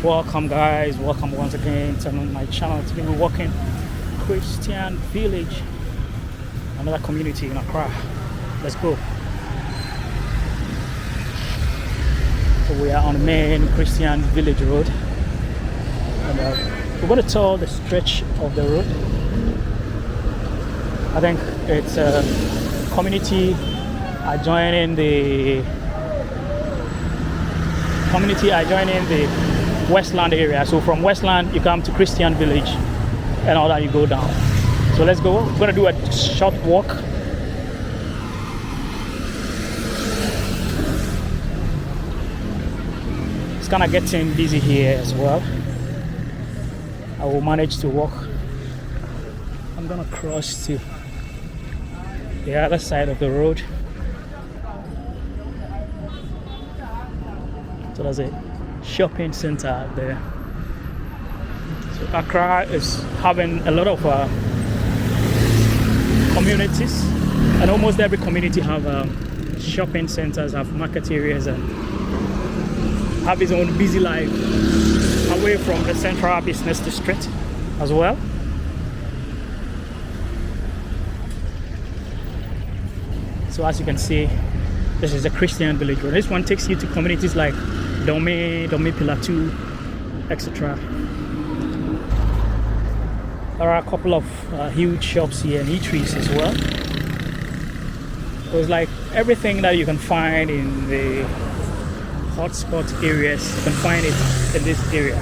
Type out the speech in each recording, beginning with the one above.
Welcome guys, welcome once again to my channel. Today we're walking Christian Village, another community in Accra. Let's go. So we are on the main Christian Village Road, and we're going to tour the stretch of the road. I think it's a community adjoining the Westland area. So from Westland you come to Christian Village and all that, you go down. So let's go. We're gonna do a short walk. It's kind of getting busy here as well. I will manage to walk. I'm gonna cross to the other side of the road. So there's a shopping center out there. So Accra is having a lot of communities, and almost every community have shopping centers, have market areas, and have its own busy life away from the central business district as well. So as you can see, this is a Christian village road. This one takes you to communities like Dome, Pilla 2, etc. There are a couple of huge shops here and eateries as well. So it's like everything that you can find in the hotspot areas, you can find it in this area.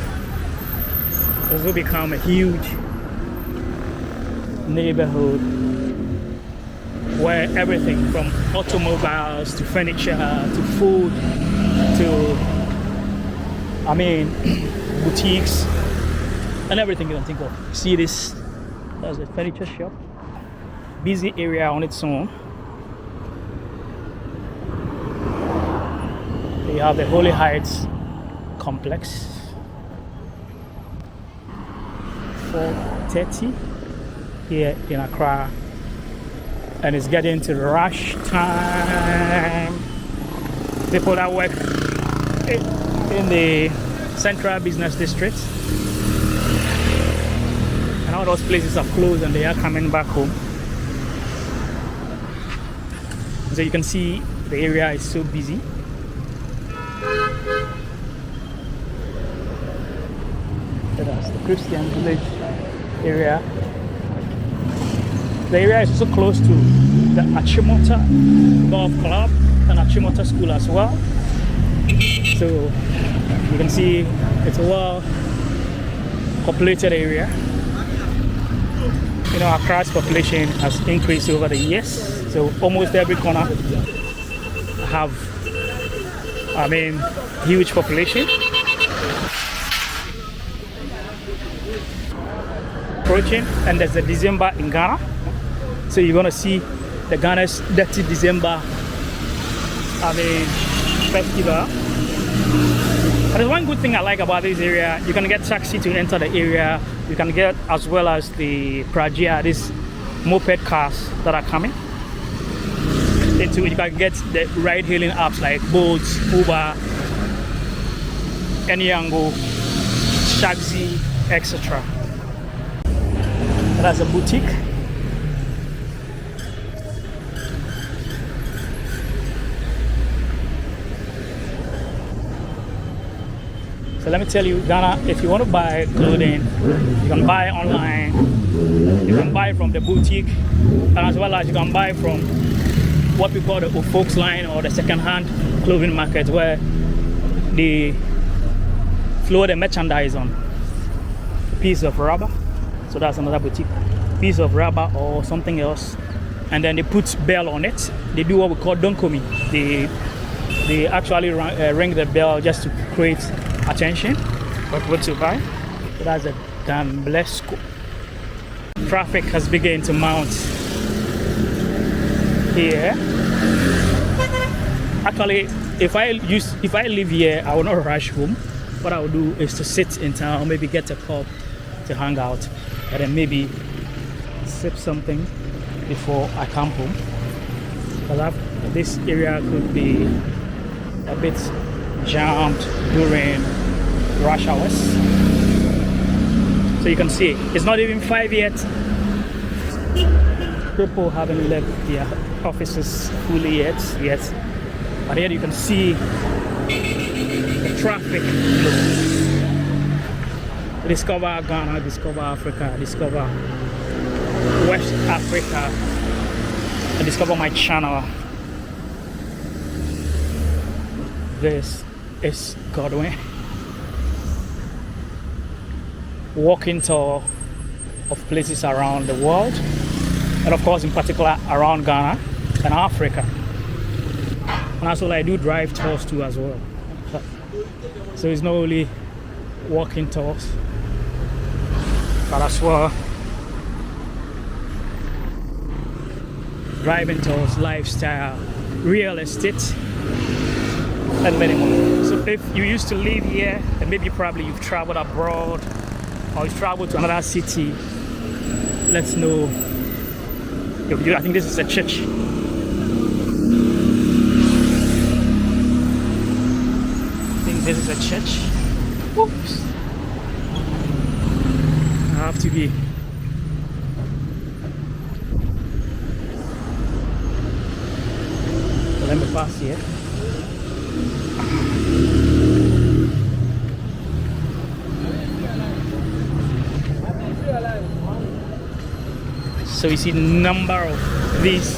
This will become a huge neighborhood where everything from automobiles to furniture to food to boutiques and everything you can think of. See this? That's a furniture shop. Busy area on its own. You have the Holy Heights complex. 4:30 here in Accra, and it's getting to rush time. People that work in the central business district, and all those places are closed and they are coming back home. So you can see the area is so busy. That's the Christian Village area. The area is also close to the Achimota Golf Club and Achimota School as well. So you can see it's a well populated area. You know, Accra's population has increased over the years. So almost every corner have, huge population. Approaching, and there's the December in Ghana. So you're gonna see the Ghana's Dirty December festival. But there's one good thing I like about this area. You can get taxi to enter the area. You can get, as well as the Prajia, these moped cars that are coming into it. You can get the ride-hailing apps like Bolt, Uber, Anyango, Shagzy, etc. That's a boutique. So let me tell you, Ghana, if you want to buy clothing, you can buy online, you can buy from the boutique, and as well as you can buy from what we call the folks line or the second-hand clothing market, where they flow the merchandise on a piece of rubber. So that's another boutique. Piece of rubber or something else, and then they put bell on it. They do what we call donkomi. They actually ring the bell just to create attention for people to buy. So that's a Gamblesco. Traffic has begun to mount here. Actually, if I live here, I will not rush home. What I will do is to sit in town, maybe get a pub to hang out, and then maybe sip something before I come home. Because this area could be a bit jammed during rush hours. So you can see it's not even 5 yet. People haven't left their offices fully yet. But here you can see the traffic flow. Discover Ghana, discover Africa, discover West Africa, and discover my channel. This is Godwin. Walking tour of places around the world, and of course in particular around Ghana and Africa. And that's what I do, drive tours too as well. So it's not only walking tours, but as well driving tours, lifestyle, real estate, and many more. So if you used to live here and maybe probably you've traveled abroad or you've traveled to another city, let's know. I think this is a church. I think this is a church. Oops. I have to be. Let me pass here. So you see the number of these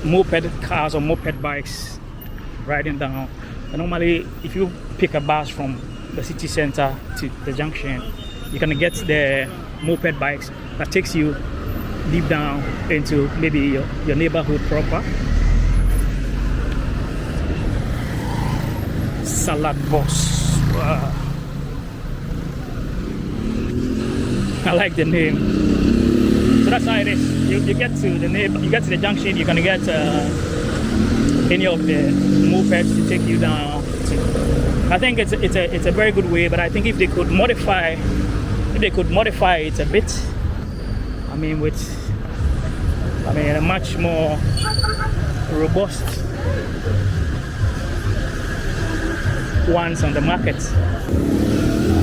moped cars or moped bikes riding down. And normally if you pick a bus from the city center to the junction, you can get the moped bikes that takes you deep down into maybe your neighborhood proper. Salad boss. Wow. I like the name. So that's how it is. You get to the neighbor, you get to the junction, you can get any of the mopeds to take you down. I think it's a very good way, but I think if they could modify it a bit, a much more robust ones on the market.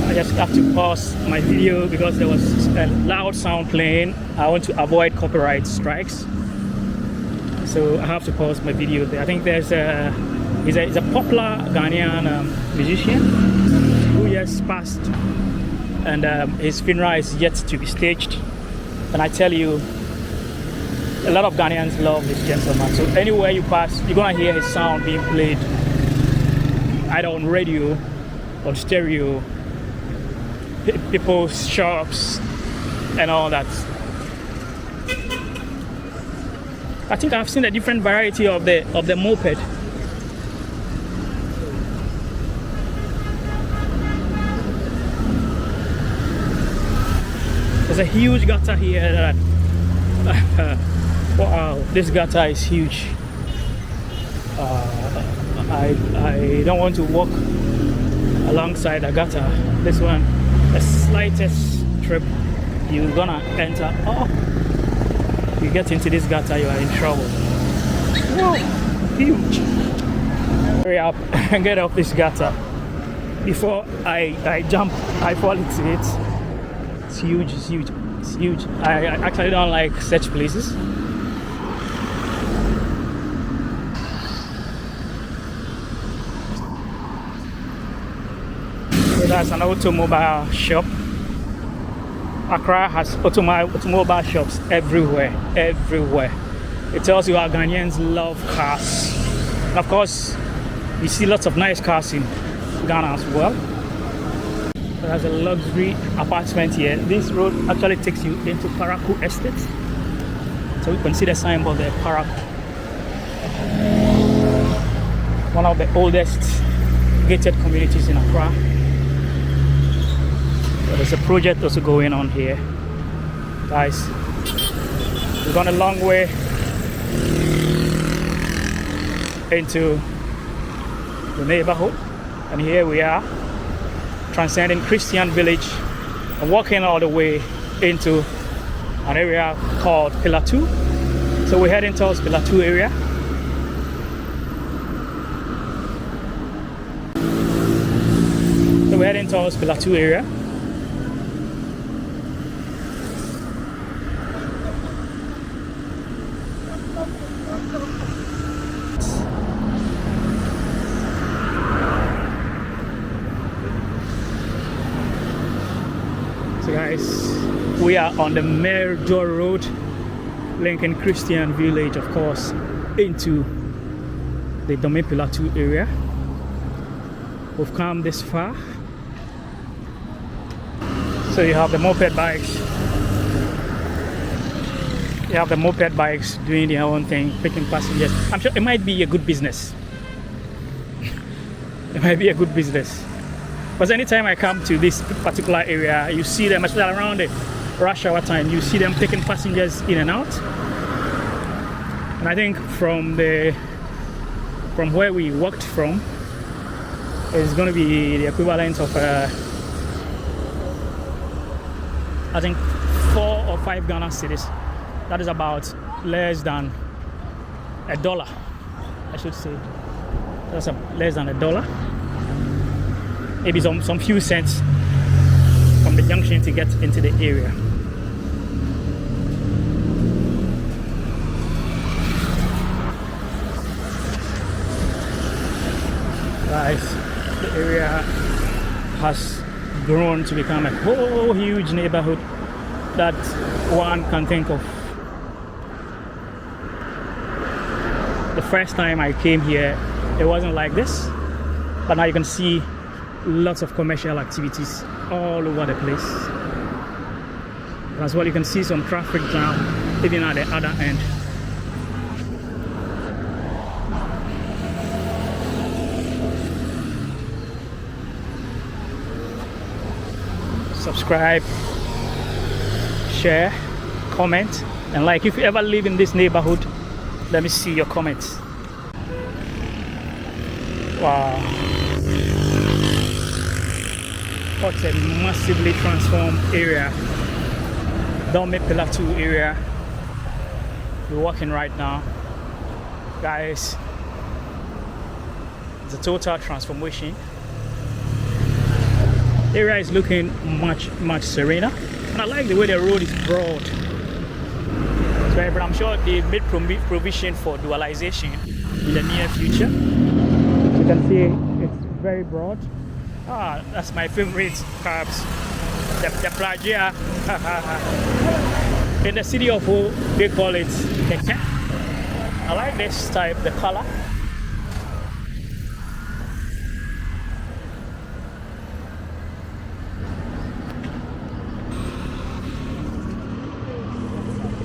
I just have to pause my video because there was a loud sound playing. I want to avoid copyright strikes, so I have to pause my video there. I think he's a popular Ghanaian musician who just passed, and his funeral is yet to be staged. And I tell you, a lot of Ghanaians love this gentleman. So anywhere you pass, you're gonna hear his sound being played, either on radio or stereo, people's shops and all that. I think I've seen a different variety of the moped. There's a huge gutter here that wow, this gutter is huge. I don't want to walk alongside a gutter. This one, the slightest trip you're gonna enter, you get into this gutter, you are in trouble. Whoa, huge. Hurry up and get off this gutter before I jump, I fall into it. It's huge, it's huge, it's huge. I actually don't like such places. So that's an automobile shop. Accra has automobile shops everywhere. It tells you how Ghanaians love cars. And of course, you see lots of nice cars in Ghana as well. So there's a luxury apartment here. This road actually takes you into Paraku Estate. So you can see the signboard there, Paraku. One of the oldest gated communities in Accra. There's a project also going on here, guys. We've gone a long way into the neighborhood, and here we are transcending Christian Village and walking all the way into an area called Pilla 2. So we're heading towards Pilla 2 area. we're heading towards Pilla 2 area. So guys, we are on the major road linking Christian village, of course, into the Pilla 2 area. We've come this far. So you have the moped bikes. You have the moped bikes doing their own thing, picking passengers. I'm sure it might be a good business. It might be a good business. Because anytime I come to this particular area, you see them, especially around the rush hour time, you see them taking passengers in and out. And I think from where we walked from, it's going to be the equivalent of I think 4 or 5 Ghana cedis. That is about less than $1, I should say. That's less than $1. Maybe some few cents from the junction to get into the area. Guys, the area has grown to become a whole huge neighborhood that one can think of. The first time I came here, it wasn't like this, but now you can see lots of commercial activities all over the place. As well, you can see some traffic jam even at the other end. Subscribe, share, comment, and like. If you ever live in this neighborhood, let me see your comments. Wow, what a massively transformed area. Pilla 2 area we're walking right now, guys. It's a total transformation. The area is looking much serener, and I like the way the road is broad. But I'm sure they made provision for dualization in the near future. You can see it's very broad. Ah, that's my favorite carbs, the Plagia. In the city of Ho, they call it Keke. I like this type, the color.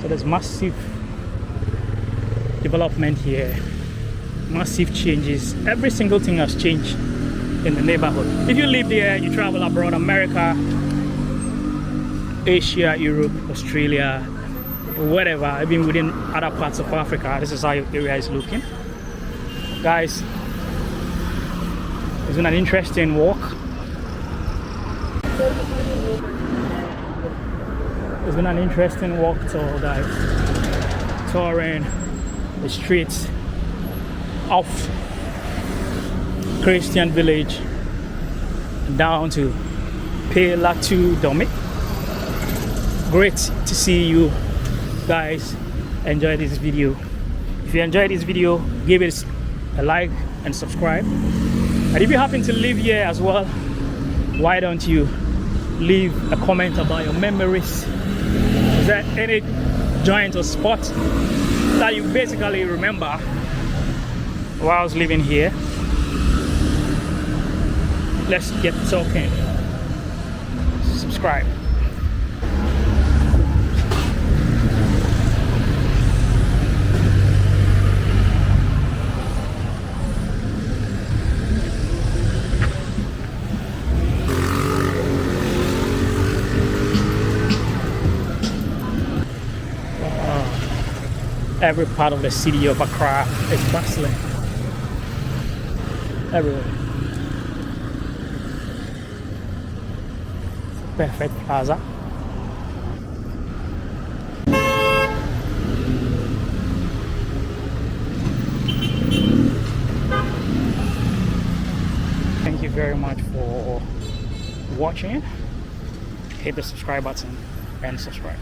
So there's massive development here, massive changes. Every single thing has changed in the neighborhood. If you live there, you travel abroad, America, Asia, Europe, Australia, whatever, even within other parts of Africa, this is how your area is looking. Guys, it's been an interesting walk. It's been an interesting walk tour, guys. Touring the streets of Christian village down to Pilla 2 Dome. Great to see you guys enjoy this video. If you enjoyed this video, give it a like and subscribe. And if you happen to live here as well, why don't you leave a comment about your memories? Is there any joint or spot that you basically remember whilst living here? Let's get talking. Subscribe. Every part of the city of Accra is bustling. Everywhere. Perfect plaza. Thank you very much for watching. Hit the subscribe button and subscribe.